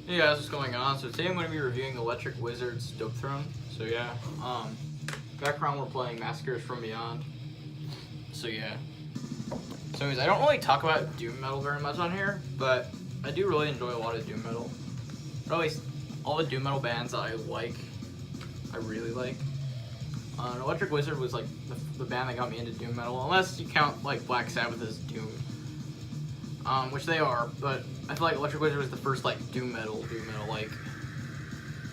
Hey guys, what's going on? So today I'm going to be reviewing Electric Wizard's DOPETHRONE. So yeah, background we're playing Massacres from Beyond. So yeah. So anyways, I don't really talk about doom metal very much on here, but I do really enjoy a lot of doom metal. Or at least all the doom metal bands that I like, I really like. Electric Wizard was like the band that got me into doom metal, unless you count like Black Sabbath as doom. Which they are, but I feel like Electric Wizard was the first like doom metal like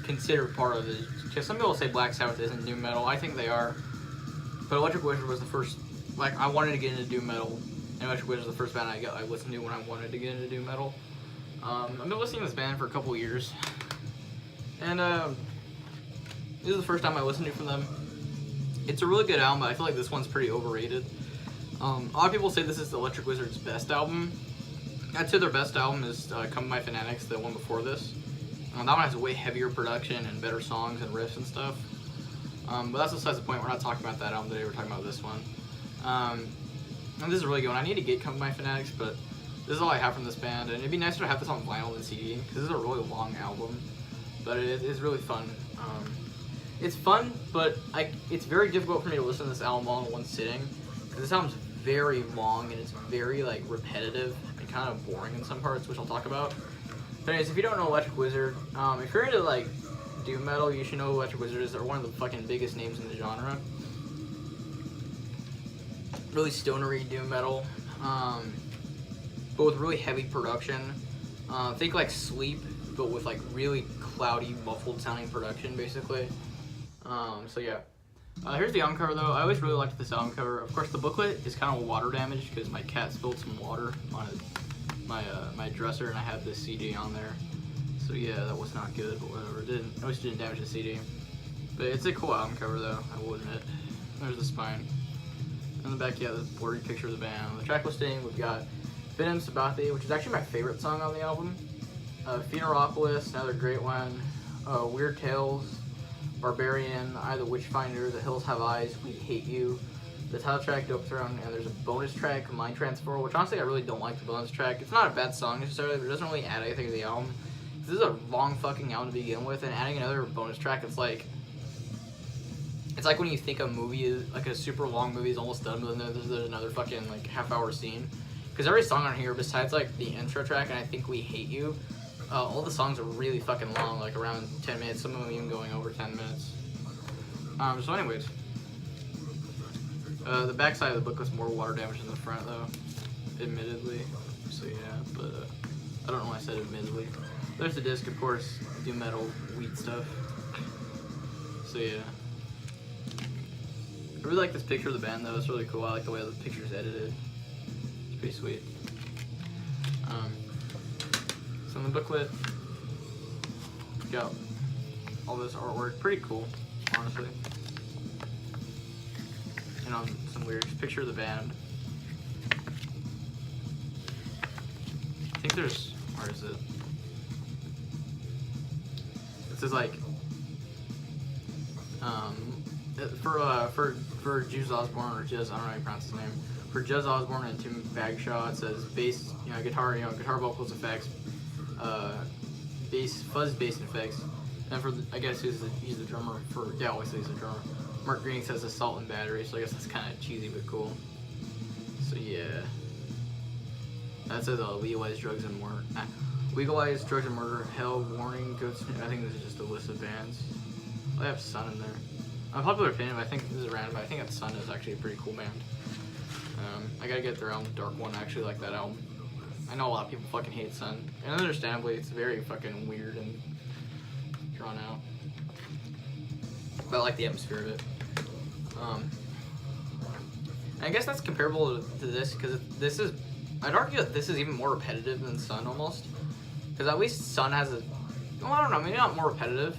considered part of it. Because some people say Black Sabbath isn't doom metal. I think they are, but Electric Wizard was the first. Like I wanted to get into doom metal, and Electric Wizard was the first band I listened to when I wanted to get into doom metal. I've been listening to this band for a couple years, and this is the first time I listened to from them. It's a really good album, but I feel like this one's pretty overrated. A lot of people say this is Electric Wizard's best album. I'd say their best album is Come By Fanatics, the one before this. That one has a way heavier production and better songs and riffs and stuff. But that's besides the point. We're not talking about that album today. We're talking about this one. And this is a really good one. I need to get Come By Fanatics, but this is all I have from this band. And it'd be nicer to have this on vinyl than CD, because this is a really long album. But it is really fun. It's fun, but it's very difficult for me to listen to this album all in one sitting, because this album's very long and it's very like repetitive and kind of boring in some parts, which I'll talk about. But anyways, if you don't know Electric Wizard, if you're into like doom metal, you should know who Electric Wizard is. They're one of the fucking biggest names in the genre. Really stonery doom metal, but with really heavy production. Think like Sleep, but with like really cloudy, muffled sounding production, basically. So yeah. Here's the album cover though. I always really liked this album cover. Of course, the booklet is kind of water damaged because my cat spilled some water on my dresser, and I had this CD on there. So yeah, that was not good, but whatever. I wish it didn't damage the CD. But it's a cool album cover though, I will admit. There's the spine. In the back, yeah, this blurry picture of the band. The track listing, we've got Venom Sabathie, which is actually my favorite song on the album. Funeralopolis, another great one. Weird Tales, Barbarian, I the Witchfinder, The Hills Have Eyes, We Hate You, the title track, DOPETHRONE, and there's a bonus track, Mind Transfer, which honestly I really don't like the bonus track. It's not a bad song necessarily, but it doesn't really add anything to the album. This is a long fucking album to begin with, and adding another bonus track, it's like when you think a movie is, like a super long movie is almost done, but then there's another fucking like half-hour scene. Because every song on here, besides like the intro track and I Think We Hate You, all the songs are really fucking long, like around 10 minutes, some of them even going over 10 minutes. So anyways, the back side of the book was more water damage than the front though, admittedly. So yeah, but I don't know why I said admittedly. There's the disc, of course, doom metal, weed stuff. So yeah. I really like this picture of the band though, it's really cool. I like the way the picture's edited. It's pretty sweet. So in the booklet, got all this artwork, pretty cool, honestly. And some lyrics, picture of the band. I think there's, where is it? It says like, for Juz Osborne, or Juz, I don't know how you pronounce his name. For Juz Osborne and Tim Bagshaw, it says bass, guitar, guitar vocals effects, bass, fuzz bass effects. And for I guess he's the drummer for, yeah, obviously he's the drummer. Mark Green says Assault and Battery, so I guess that's kind of cheesy but cool. So yeah. That says Legalize Drugs and More. Legalize Drugs and Murder, Hell, Warning, Goats. I think this is just a list of bands. I have Sun in there. Unpopular opinion, but I think this is random, but I think that Sun is actually a pretty cool band. I gotta get their album, Dark One. I actually like that album. I know a lot of people fucking hate Sun, and understandably, it's very fucking weird and drawn out. But I like the atmosphere of it. And I guess that's comparable to this, because this is, I'd argue that this is even more repetitive than Sun almost. Because at least Sun has well, I don't know, maybe not more repetitive.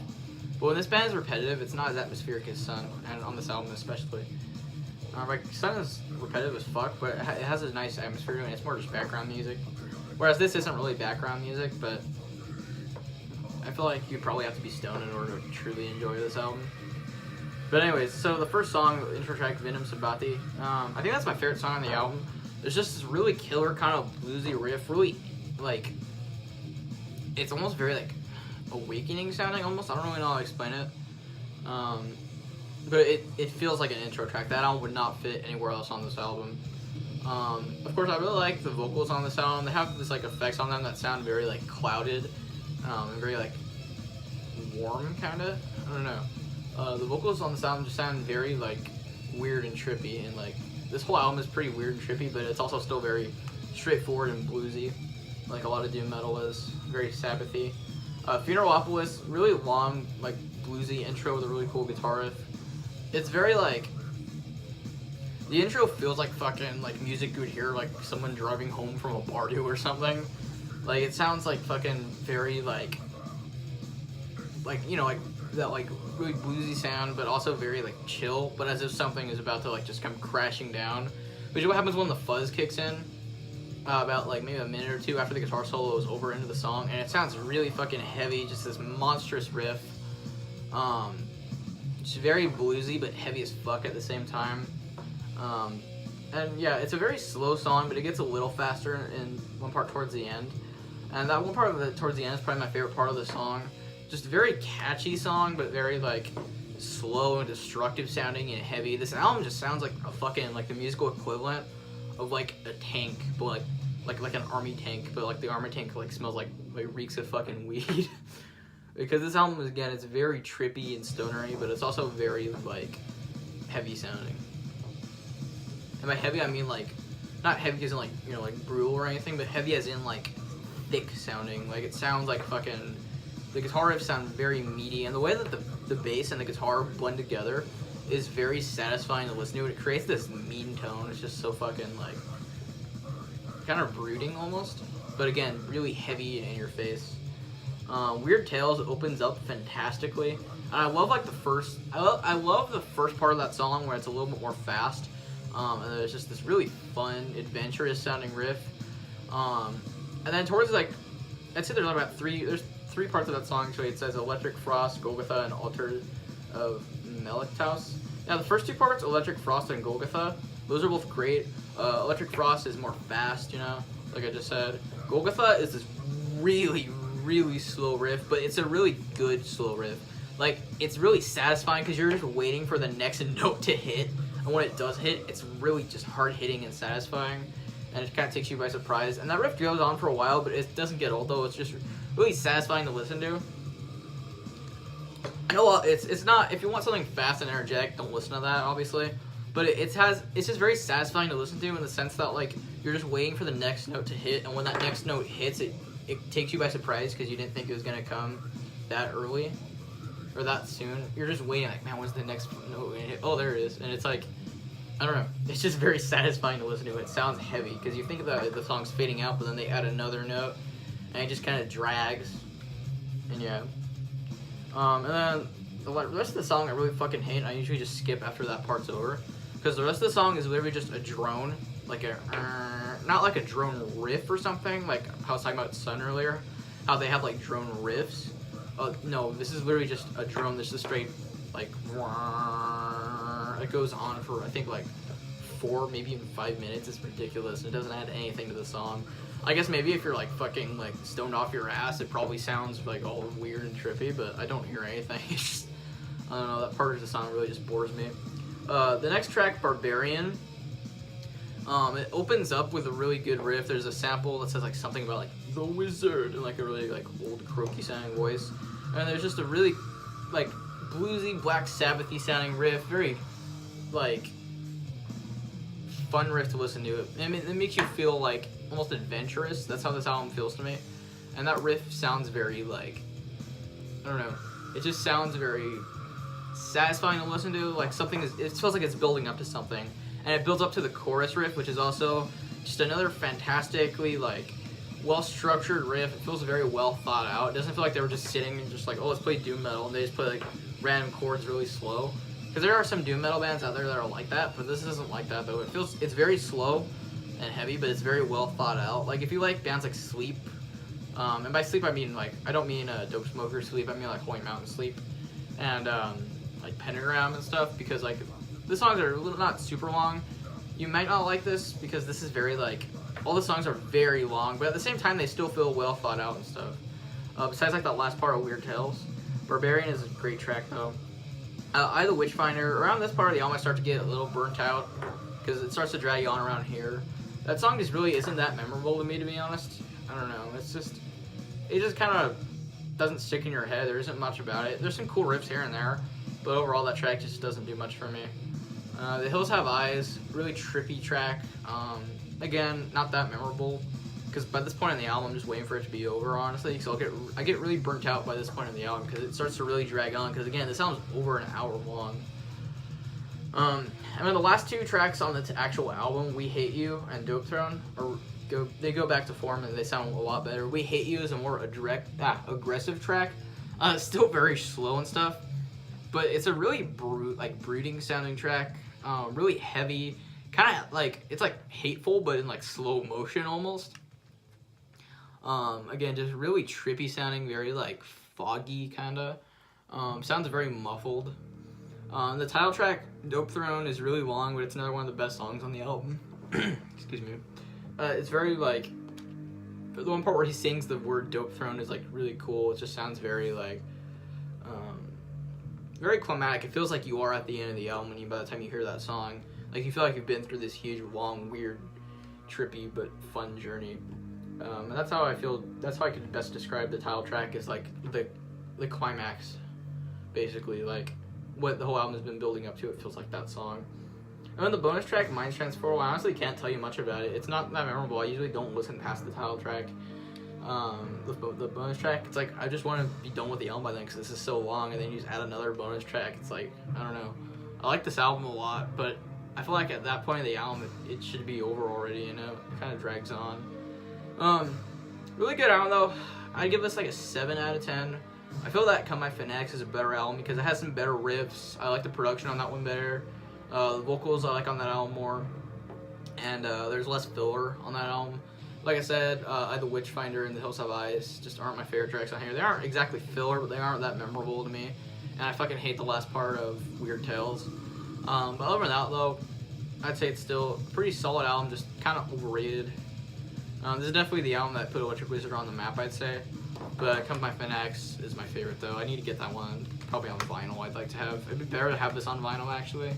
But when this band is repetitive, it's not as atmospheric as Sun, and on this album especially. Like, Sun is repetitive as fuck, but it has a nice atmosphere to it, and it's more just background music. Whereas this isn't really background music, but I feel like you'd probably have to be stoned in order to truly enjoy this album. But anyways, so the first song, the intro track, Venom Sabathie, I think that's my favorite song on the album. There's just this really killer kind of bluesy riff, really, like, it's almost very, like, awakening sounding almost. I don't really know how to explain it. But it feels like an intro track. That album would not fit anywhere else on this album. Of course, I really like the vocals on this album. They have this like effects on them that sound very like clouded, and very like warm kinda. I don't know. The vocals on this album just sound very like weird and trippy, and like this whole album is pretty weird and trippy, but it's also still very straightforward and bluesy, like a lot of doom metal is. Very Sabbathy. Funeralopolis, really long like bluesy intro with a really cool guitar riff. It's very like, the intro feels like fucking like music you would hear like someone driving home from a bar to or something. Like it sounds like fucking very like you know, like that like really bluesy sound, but also very like chill, but as if something is about to like just come crashing down. Which is what happens when the fuzz kicks in, about like maybe a minute or two after the guitar solo is over into the song, and it sounds really fucking heavy, just this monstrous riff. It's very bluesy but heavy as fuck at the same time. And yeah, it's a very slow song, but it gets a little faster in one part towards the end. And that one part of it towards the end is probably my favorite part of the song. Just a very catchy song, but very like slow and destructive sounding and heavy. This album just sounds like a fucking like the musical equivalent of like a tank, but like an army tank, but like the army tank like smells like reeks of fucking weed. Because this album is, again, it's very trippy and stonery, but it's also very like heavy sounding. And by heavy I mean like not heavy as in like, you know, like brutal or anything, but heavy as in like thick sounding. Like it sounds like fucking, the guitar riffs sound very meaty, and the way that the bass and the guitar blend together is very satisfying to listen to. It creates this mean tone. It's just so fucking like kind of brooding almost, but again really heavy and in your face. Weird Tales opens up fantastically, and I love like the first. I love the first part of that song where it's a little bit more fast, and there's just this really fun, adventurous sounding riff. And then towards like, I'd say there's about three parts of that song. So it says Electric Frost, Golgotha, and Altar of Meliktaus. Now the first two parts, Electric Frost and Golgotha, those are both great. Electric Frost is more fast, you know, like I just said. Golgotha is this really slow riff, but it's a really good slow riff. Like, it's really satisfying because you're just waiting for the next note to hit, and when it does hit, it's really just hard hitting and satisfying, and it kind of takes you by surprise. And that riff goes on for a while, but it doesn't get old though. It's just really satisfying to listen to. I know it's not, if you want something fast and energetic, don't listen to that obviously, but it's just very satisfying to listen to in the sense that like you're just waiting for the next note to hit, and when that next note hits, it takes you by surprise because you didn't think it was gonna come that early or that soon. You're just waiting like, man, when's the next note? Oh, there it is. And it's like, I don't know, it's just very satisfying to listen to. It sounds heavy because you think that the song's fading out, but then they add another note and it just kind of drags. And yeah, and then the rest of the song I really fucking hate. I usually just skip after that part's over because the rest of the song is literally just a drone, like a not like a drone riff or something, like how I was talking about Sun earlier, how they have like drone riffs. No, this is literally just a drone that's just straight like, it goes on for I think like 4, maybe even 5 minutes. It's ridiculous. It doesn't add anything to the song. I guess maybe if you're like fucking like stoned off your ass, it probably sounds like all weird and trippy, but I don't hear anything. It's just, I don't know, that part of the song really just bores me. The next track, Barbarian, it opens up with a really good riff. There's a sample that says like something about like the wizard in like a really like old croaky sounding voice, and there's just a really like bluesy Black Sabbathy sounding riff, very like fun riff to listen to. It makes you feel like almost adventurous. That's how this album feels to me, and that riff sounds very like, I don't know, it just sounds very satisfying to listen to. Like something is, it feels like it's building up to something. And it builds up to the chorus riff, which is also just another fantastically like well-structured riff. It feels very well thought out. It doesn't feel like they were just sitting and just like, oh, let's play doom metal, and they just play like random chords really slow. Because there are some doom metal bands out there that are like that, but this isn't like that though. It's very slow and heavy, but it's very well thought out. Like if you like bands like Sleep, and by Sleep I mean like, I don't mean Dope Smoker Sleep, I mean like Holy Mountain Sleep, and like Pentagram and stuff, because like the songs are not super long. You might not like this because this is very like, all the songs are very long, but at the same time they still feel well thought out and stuff. besides like that last part of Weird Tales. Barbarian is a great track though. I the Witchfinder, around this part of the album I start to get a little burnt out because it starts to drag you on around here. That song just really isn't that memorable to me, to be honest. I don't know, it just kind of doesn't stick in your head. There isn't much about it. There's some cool riffs here and there, but overall that track just doesn't do much for me. The Hills Have Eyes, really trippy track. Again, not that memorable, because by this point in the album, I'm just waiting for it to be over, honestly. So I get really burnt out by this point in the album, because it starts to really drag on, because again, this album's over an hour long. And then the last two tracks on the actual album, We Hate You and Dope Throne, they go back to form and they sound a lot better. We Hate You is a more aggressive track. Still very slow and stuff, but it's a really brooding sounding track. Really heavy, kind of like, it's like hateful, but in like slow motion almost. Again, just really trippy sounding, very like foggy kind of. Sounds very muffled. The title track, Dope Throne, is really long, but it's another one of the best songs on the album. Excuse me. It's very like, the one part where he sings the word Dope Throne is like really cool. It just sounds very like, very climatic. It feels like you are at the end of the album by the time you hear that song. Like you feel like you've been through this huge, long, weird, trippy, but fun journey. And that's how I feel, that's how I could best describe the title track, is like the climax, basically. Like what the whole album has been building up to, it feels like that song. And then the bonus track, Mind Transferable, I honestly can't tell you much about it. It's not that memorable. I usually don't listen past the title track. The bonus track, it's like, I just want to be done with the album by then because this is so long, and then you just add another bonus track. It's like, I don't know. I like this album a lot, but I feel like at that point of the album, it should be over already, you know? It kind of drags on. Really good album, though. I'd give this like a 7 out of 10. I feel that Come My Finex is a better album because it has some better riffs. I like the production on that one better. The vocals I like on that album more. And there's less filler on that album. Like I said, The Witchfinder and The Hills Have Eyes just aren't my favorite tracks on here. They aren't exactly filler, but they aren't that memorable to me. And I fucking hate the last part of Weird Tales. But other than that, though, I'd say it's still a pretty solid album, just kind of overrated. This is definitely the album that put Electric Wizard on the map, I'd say. But Come My Finex is my favorite, though. I need to get that one probably on vinyl. I'd like to have. It'd be better to have this on vinyl, actually.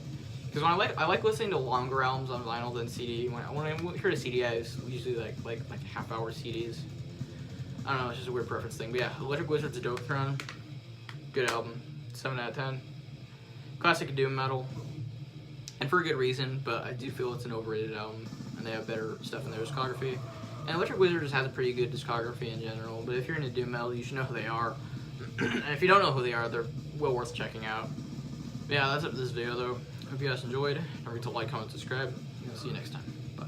Because when I like listening to longer albums on vinyl than CD. When I hear a CD, I usually like half-hour CDs. I don't know, it's just a weird preference thing. But yeah, Electric Wizard's Dope Throne, good album, 7 out of 10. Classic doom metal, and for a good reason. But I do feel it's an overrated album, and they have better stuff in their discography. And Electric Wizard just has a pretty good discography in general. But if you're into doom metal, you should know who they are. And if you don't know who they are, they're well worth checking out. But yeah, that's it for this video, though. Hope you guys enjoyed. Don't forget to like, comment, subscribe. And I'll see you next time. Bye.